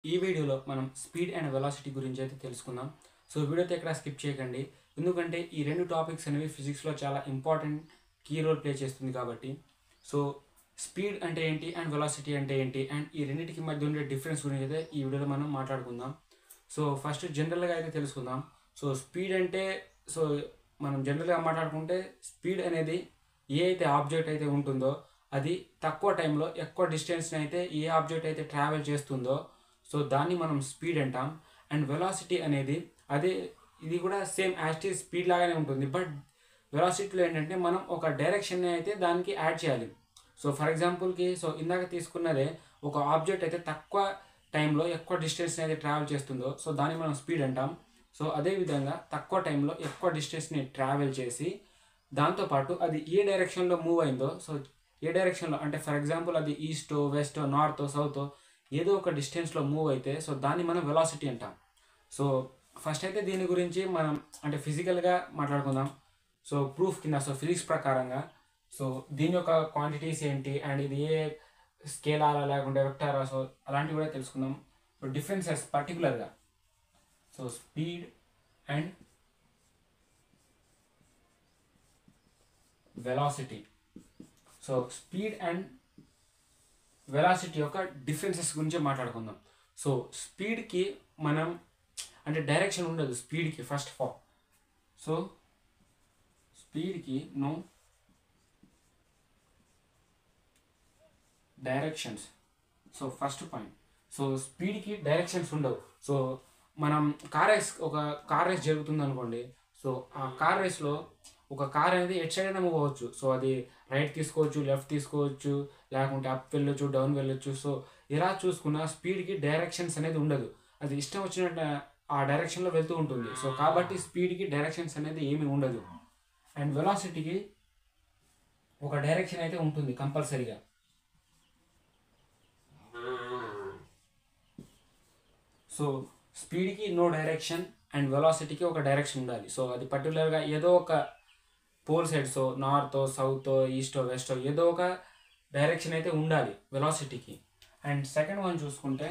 ఈ వీడియోలో మనం స్పీడ్ అండ్ వెలాసిటీ గురించి అయితే తెలుసుకుందాం. సో వీడియో అయితే ఎక్కడ స్కిప్ చేయకండి. ఎందుకంటే ఈ రెండు టాపిక్స్ అనేవి ఫిజిక్స్లో చాలా ఇంపార్టెంట్ కీ రోల్ ప్లే చేస్తుంది కాబట్టి. సో స్పీడ్ అంటే ఏంటి అండ్ వెలాసిటీ అంటే ఏంటి అండ్ ఈ రెండింటికి మధ్య ఉండే డిఫరెన్స్ గురించి అయితే ఈ వీడియోలో మనం మాట్లాడుకుందాం. సో ఫస్ట్ జనరల్గా అయితే తెలుసుకుందాం. సో స్పీడ్ అంటే సో మనం జనరల్గా మాట్లాడుకుంటే స్పీడ్ అనేది ఏ అయితే ఆబ్జెక్ట్ అయితే ఉంటుందో అది తక్కువ టైంలో ఎక్కువ డిస్టెన్స్ని అయితే ఏ ఆబ్జెక్ట్ అయితే ట్రావెల్ చేస్తుందో సో దాన్ని మనం స్పీడ్ అంటాం. అండ్ వెలాసిటీ అనేది అదే ఇది కూడా సేమ్ యాజ్ స్పీడ్ లాగానే ఉంటుంది. బట్ వెలాసిటీలో ఏంటంటే మనం ఒక డైరెక్షన్ని అయితే దానికి యాడ్ చేయాలి. సో ఫర్ ఎగ్జాంపుల్కి సో ఇందాక తీసుకున్నదే ఒక ఆబ్జెక్ట్ అయితే తక్కువ టైంలో ఎక్కువ డిస్టెన్స్ని అయితే ట్రావెల్ చేస్తుందో సో దాన్ని మనం స్పీడ్ అంటాం. సో అదేవిధంగా తక్కువ టైంలో ఎక్కువ డిస్టెన్స్ని ట్రావెల్ చేసి దాంతోపాటు అది ఏ డైరెక్షన్లో మూవ్ అయిందో సో ఏ డైరెక్షన్లో అంటే ఫర్ ఎగ్జాంపుల్ అది ఈస్టో వెస్టో నార్తో సౌతో ఏదో ఒక డిస్టెన్స్లో మూవ్ అయితే సో దాన్ని మనం వెలాసిటీ అంటాం. సో ఫస్ట్ అయితే దీని గురించి మనం అంటే ఫిజికల్గా మాట్లాడుకుందాం. సో ప్రూఫ్ కింద సో ఫిజిక్స్ ప్రకారంగా సో దీని యొక్క క్వాంటిటీస్ ఏంటి అండ్ ఇది ఏ స్కేలారా లేకుంటే వెక్టారా సో అలాంటివి కూడా తెలుసుకుందాం. డిఫరెన్సెస్ పర్టికులర్గా so speed and velocity. So speed and velocity యొక్క డిఫరెన్సెస్ గురించి మాట్లాడుకుందాం. సో స్పీడ్కి మనం అంటే డైరెక్షన్ ఉండదు స్పీడ్కి ఫస్ట్ ఆఫ్ ఆల్. సో స్పీడ్కి no directions. So first point so స్పీడ్కి డైరెక్షన్స్ ఉండవు. సో మనం ఒక కార్ రేస్ జరుగుతుంది అనుకోండి. సో ఆ కార్ రేస్లో ఒక కార్ అనేది ఎట్ సైడ్ అయినా మూవ్ అవ్వచ్చు. సో అది రైట్ తీసుకోవచ్చు, లెఫ్ట్ తీసుకోవచ్చు, లేకుంటే అప్ వెళ్ళొచ్చు, డౌన్ వెళ్ళొచ్చు. సో ఇలా చూసుకున్న స్పీడ్కి డైరెక్షన్స్ అనేది ఉండదు. అది ఇష్టం వచ్చినట్టు ఆ డైరెక్షన్లో వెళ్తూ ఉంటుంది. సో కాబట్టి స్పీడ్కి డైరెక్షన్స్ అనేది ఏమీ ఉండదు. అండ్ వెలాసిటీకి ఒక డైరెక్షన్ అయితే ఉంటుంది కంపల్సరీగా. సో స్పీడ్కి నో డైరెక్షన్ అండ్ వెలాసిటీకి ఒక డైరెక్షన్ ఉండాలి. సో అది పర్టికులర్గా ఏదో ఒక పోల్ సైడ్ సో నార్తో సౌతో ఈస్టో వెస్టో ఏదో ఒక డైరెక్షన్ అయితే ఉండాలి వెలాసిటీకి. అండ్ సెకండ్ వన్ చూసుకుంటే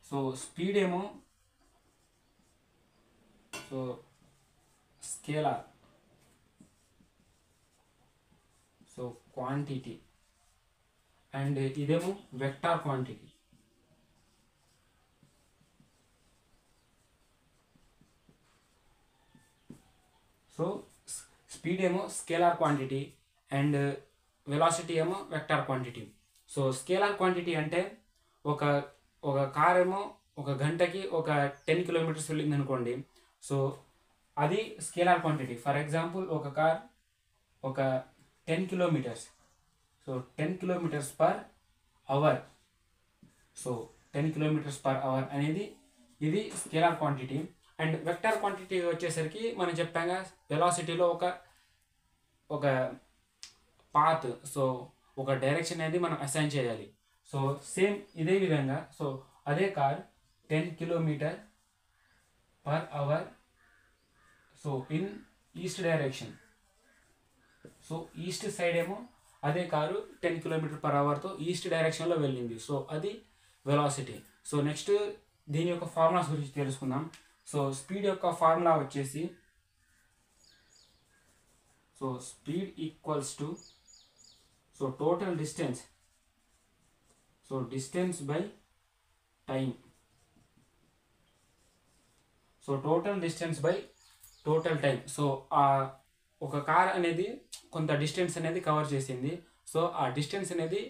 సో స్పీడ్ ఏమో so scalar so quantity and ఇదేమో వెక్టార్ క్వాంటిటీ. సో స్పీడ్ ఏమో స్కేలార్ క్వాంటిటీ అండ్ వెలాసిటీ ఏమో vector quantity. So scalar quantity అంటే ఒక ఒక కార్ ఏమో ఒక గంటకి ఒక 10 కిలోమీటర్స్ వెళ్ళింది అనుకోండి. సో అది స్కేలార్ క్వాంటిటీ. ఫర్ ఎగ్జాంపుల్ ఒక కార్ ఒక 10 kilometres so 10 kilometres per hour. So 10 kilometres per hour అనేది ఇది scalar quantity. And vector quantity వచ్చేసరికి మనం చెప్పాగా వెలాసిటీలో ఒక పాత్ సో ఒక డైరెక్షన్ అనేది మనం అసైన్ చేయాలి. సో సేమ్ ఇదే విధంగా సో అదే car 10 kilometre per hour so in east direction. So east side ఏమో అదే కారు 10 కిలోమీటర్ పర్ అవర్తో ఈస్ట్ డైరెక్షన్లో వెళ్ళింది. సో అది వెలాసిటీ. సో నెక్స్ట్ దీని యొక్క ఫార్ములాస్ గురించి తెలుసుకుందాం. సో స్పీడ్ యొక్క ఫార్ములా వచ్చేసి so speed equals to so total distance so distance by time. So total distance by total time. So ఒక కార్ అనేది కొంత డిస్టెన్స్ అనేది కవర్ చేసింది. సో ఆ డిస్టెన్స్ అనేది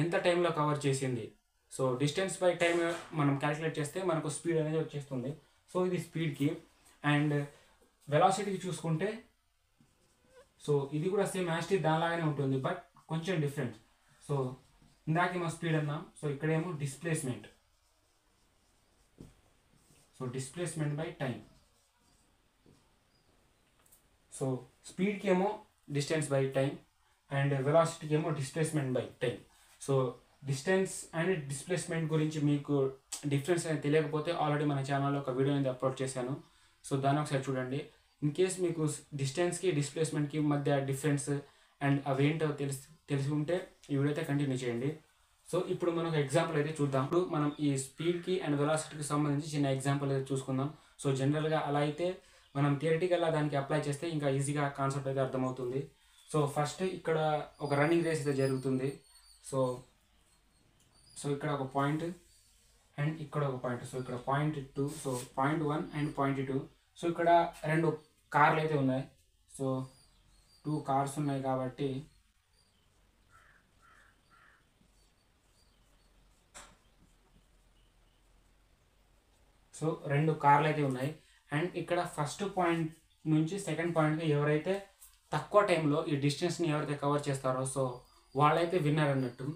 ఎంత టైంలో కవర్ చేసింది సో డిస్టెన్స్ బై టైం మనం క్యాలిక్యులేట్ చేస్తే మనకు స్పీడ్ అనేది వచ్చేస్తుంది. సో ఇది స్పీడ్కి. అండ్ వెలాసిటీకి చూసుకుంటే సో ఇది కూడా సేమ్ యాస్టీ దానిలాగానే ఉంటుంది బట్ కొంచెం డిఫరెంట్. సో ఇందాకేమో స్పీడ్ అన్నాం. సో ఇక్కడేమో displacement. So displacement by time. So స్పీడ్కి ఏమో డిస్టెన్స్ బై టైం అండ్ వెలాసిటీకి ఏమో displacement by time. So distance and displacement గురించి మీకు డిఫరెన్స్ అనేది తెలియకపోతే ఆల్రెడీ మన ఛానల్లో ఒక వీడియో అనేది అప్లోడ్ చేశాను. సో దాన్ని ఒకసారి చూడండి. ఇన్ కేస్ మీకు డిస్టెన్స్కి డిస్ప్లేస్మెంట్కి మధ్య డిఫరెన్స్ అండ్ అవేంటో తెలిసి ఉంటే ఈ వీడియో అయితే కంటిన్యూ చేయండి. సో ఇప్పుడు మనం ఒక ఎగ్జాంపుల్ అయితే చూద్దాం. ఇప్పుడు మనం ఈ స్పీడ్కి అండ్ వెలాసిటీకి సంబంధించి చిన్న ఎగ్జాంపుల్ అయితే చూసుకుందాం. సో జనరల్గా అలా అయితే మనం థియరిటికల్గా దానికి అప్లై చేస్తే ఇంకా ఈజీగా కాన్సెప్ట్ అయితే అర్థమవుతుంది. సో ఫస్ట్ ఇక్కడ ఒక రన్నింగ్ రేస్ అయితే జరుగుతుంది. సో ఇక్కడ ఒక పాయింట్ అండ్ ఇక్కడ ఒక పాయింట్. సో ఇక్కడ point 2, so point 1 and point 2. So ఇక్కడ 2 కార్లు అయితే ఉన్నాయి. సో 2 కార్స్ ఉన్నాయి కాబట్టి సో 2 కార్లు అయితే ఉన్నాయి. అండ్ ఇక్కడ ఫస్ట్ పాయింట్ నుంచి సెకండ్ పాయింట్కి ఎవరైతే తక్కువ టైంలో ఈ డిస్టెన్స్ని ఎవరైతే కవర్ చేస్తారో సో వాళ్ళైతే విన్నర్ అన్నట్టు.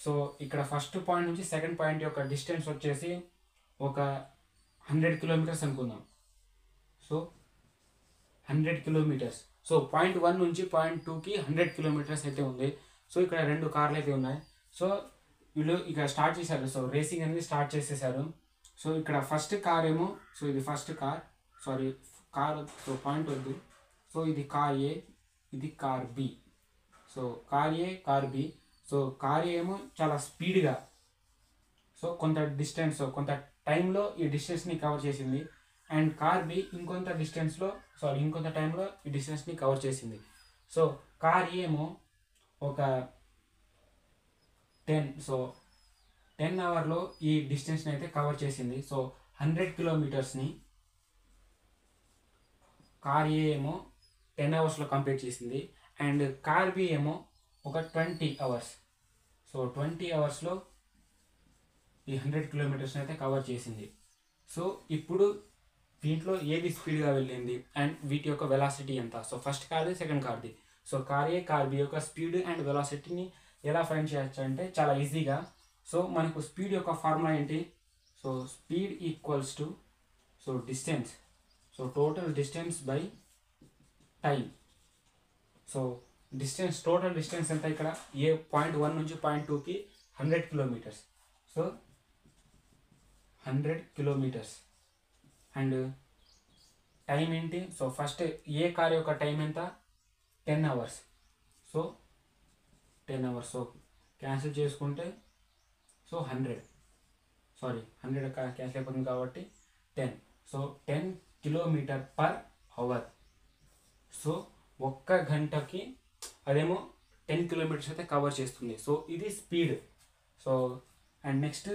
సో ఇక్కడ ఫస్ట్ పాయింట్ నుంచి సెకండ్ పాయింట్ యొక్క డిస్టెన్స్ వచ్చేసి ఒక 100 కిలోమీటర్స్ అనుకుందాం. So 100 kilometres. సో పాయింట్ 1 నుంచి పాయింట్ 2కి 100 కిలోమీటర్స్ అయితే ఉంది. సో ఇక్కడ 2 కార్లు అయితే ఉన్నాయి. సో వీళ్ళు ఇక స్టార్ట్ చేశారు. సో రేసింగ్ అనేది స్టార్ట్ చేసేసారు. సో ఇక్కడ ఫస్ట్ కార్ ఏమో, సో ఇది first car, sorry car, so point వద్దు. సో ఇది కార్ ఏ, ఇది car B. So car A, car B. So car A ఏమో చాలా స్పీడ్గా సో కొంత డిస్టెన్స్, కొంత టైంలో ఈ డిస్టెన్స్ని కవర్ చేసింది. అండ్ కార్ బి ఇంకొంత టైంలో ఈ డిస్టెన్స్ని కవర్ చేసింది. సో కార్ ఏ ఏమో ఒక 10 అవర్లో ఈ డిస్టెన్స్ని అయితే కవర్ చేసింది. సో 100 కిలోమీటర్స్ని కార్ ఏ ఏమో 10 అవర్స్లో కంప్లీట్ చేసింది. అండ్ కార్ బి ఏమో ఒక 20 అవర్స్. సో 20 అవర్స్లో ఈ 100 కిలోమీటర్స్ని అయితే కవర్ చేసింది. సో ఇప్పుడు దీంట్లో ఏది స్పీడ్గా వెళ్ళింది అండ్ వీటి యొక్క వెలాసిటీ ఎంత? సో ఫస్ట్ కార్ది, సెకండ్ కార్ది. So car A, car B యొక్క స్పీడ్ అండ్ వెలాసిటీని ఎలా ఫైండ్ చేయొచ్చు అంటే చాలా ఈజీగా. సో మనకు స్పీడ్ యొక్క ఫార్ములా ఏంటి? So speed equals to so distance, so total distance by time. So distance, total distance ఎంత? ఇక్కడ ఏ పాయింట్ 1 నుంచి పాయింట్ 2కి 100 kilometres. So 100 kilometres. And time ఏంటి? సో ఫస్ట్ ఏ కార్ యొక్క టైం ఎంత? 10 hours. So 10 hours. So cancel చేసుకుంటే so 100 cancel అయిపోతుంది కాబట్టి 10. So 10 kilometre per hour. So ఒక్క గంటకి అదేమో 10 కిలోమీటర్స్ అయితే కవర్ చేస్తుంది. సో ఇది speed. So and next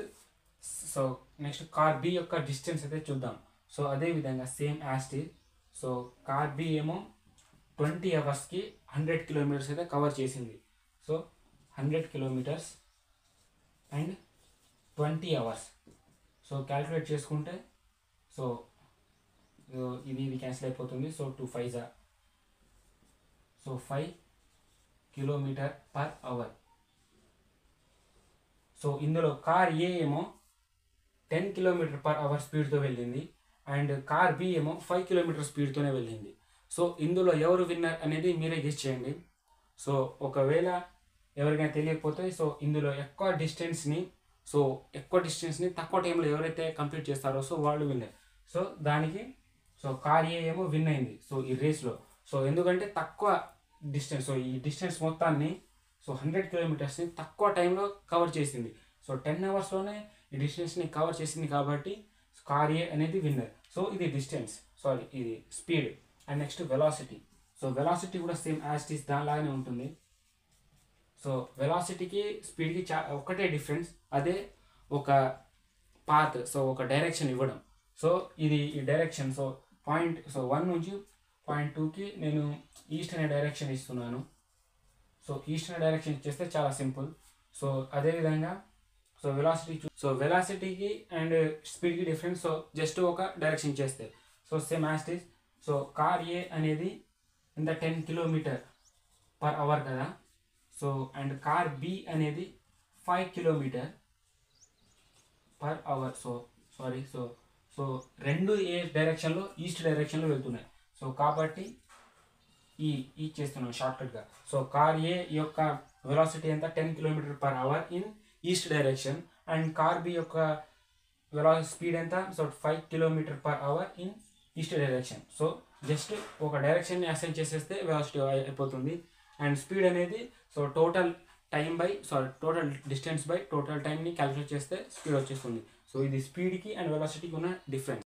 car B యొక్క డిస్టెన్స్ అయితే చూద్దాం. సో అదేవిధంగా same as it. So car B ఏమో 20 అవర్స్కి 100 కిలోమీటర్స్ అయితే కవర్ చేసింది. So 100 kilometres and 20 hours. So calculate చేసుకుంటే సో ఇది క్యాన్సిల్ అయిపోతుంది. So 2 5 so 5 kilometre per hour. So ఇందులో కార్ ఏ ఏమో 10 కిలోమీటర్ పర్ అవర్ స్పీడ్తో వెళ్ళింది అండ్ కార్ బి ఏమో 5 కిలోమీటర్ స్పీడ్తోనే వెళ్ళింది. సో ఇందులో ఎవరు విన్నర్ అనేది మీరే గెస్ చేయండి. సో ఒకవేళ ఎవరికైనా తెలియకపోతే సో ఇందులో ఎక్కువ డిస్టెన్స్ని తక్కువ టైంలో ఎవరైతే కంప్లీట్ చేస్తారో సో వాళ్ళు విన్నర్. సో దానికి సో కార్ ఏ ఏమో విన్ అయింది సో ఈ రేస్లో. సో ఎందుకంటే తక్కువ డిస్టెన్స్, సో ఈ డిస్టెన్స్ మొత్తాన్ని సో 100 కిలోమీటర్స్ని తక్కువ టైంలో కవర్ చేసింది. సో 10 అవర్స్లోనే ఈ డిస్టెన్స్ని కవర్ చేసింది కాబట్టి కార్ ఏ అనేది విన్నర్. సో ఇది డిస్టెన్స్, ఇది speed. And next velocity. So velocity కూడా సేమ్ యాజ్ ఇట్ ఈస్ దానిలాగానే ఉంటుంది. సో వెలాసిటీకి స్పీడ్కి ఒక్కటే డిఫరెన్స్, అదే ఒక పాత్, సో ఒక డైరెక్షన్ ఇవ్వడం. సో ఇది ఈ డైరెక్షన్. సో 1 నుంచి పాయింట్ 2కి నేను ఈస్ట్ అనే డైరెక్షన్ ఇస్తున్నాను. సో ఈస్ట్ అనే డైరెక్షన్ ఇచ్చేస్తే చాలా సింపుల్. సో అదేవిధంగా వెలాసిటీకి అండ్ స్పీడ్కి డిఫరెన్స్. సో జస్ట్ ఒక డైరెక్షన్ ఇచ్చేస్తే so same as it is. So car A అనేది ఇంత 10 కిలోమీటర్ పర్ అవర్ కదా. సో అండ్ కార్ బి అనేది 5 కిలోమీటర్ పర్ అవర్. సో రెండు ఏ డైరెక్షన్లో? ఈస్ట్ డైరెక్షన్లో వెళ్తున్నాయి. సో కాబట్టి ఈ చేస్తున్నాం షార్ట్కట్గా. సో కార్ ఏ యొక్క వెలాసిటీ ఎంత? 10 kilometre per hour in east direction. And car B యొక్క స్పీడ్ ఎంత? So 5 kilometre per hour in east direction. So just ఒక డైరెక్షన్ని అసైన్ చేసేస్తే వెలాసిటీ అయిపోతుంది. అండ్ స్పీడ్ అనేది so total total distance by total టైంని క్యాలిక్యులేట్ చేస్తే స్పీడ్ వచ్చేస్తుంది. సో ఇది స్పీడ్కి అండ్ వెలాసిటీకి ఉన్న డిఫరెన్స్.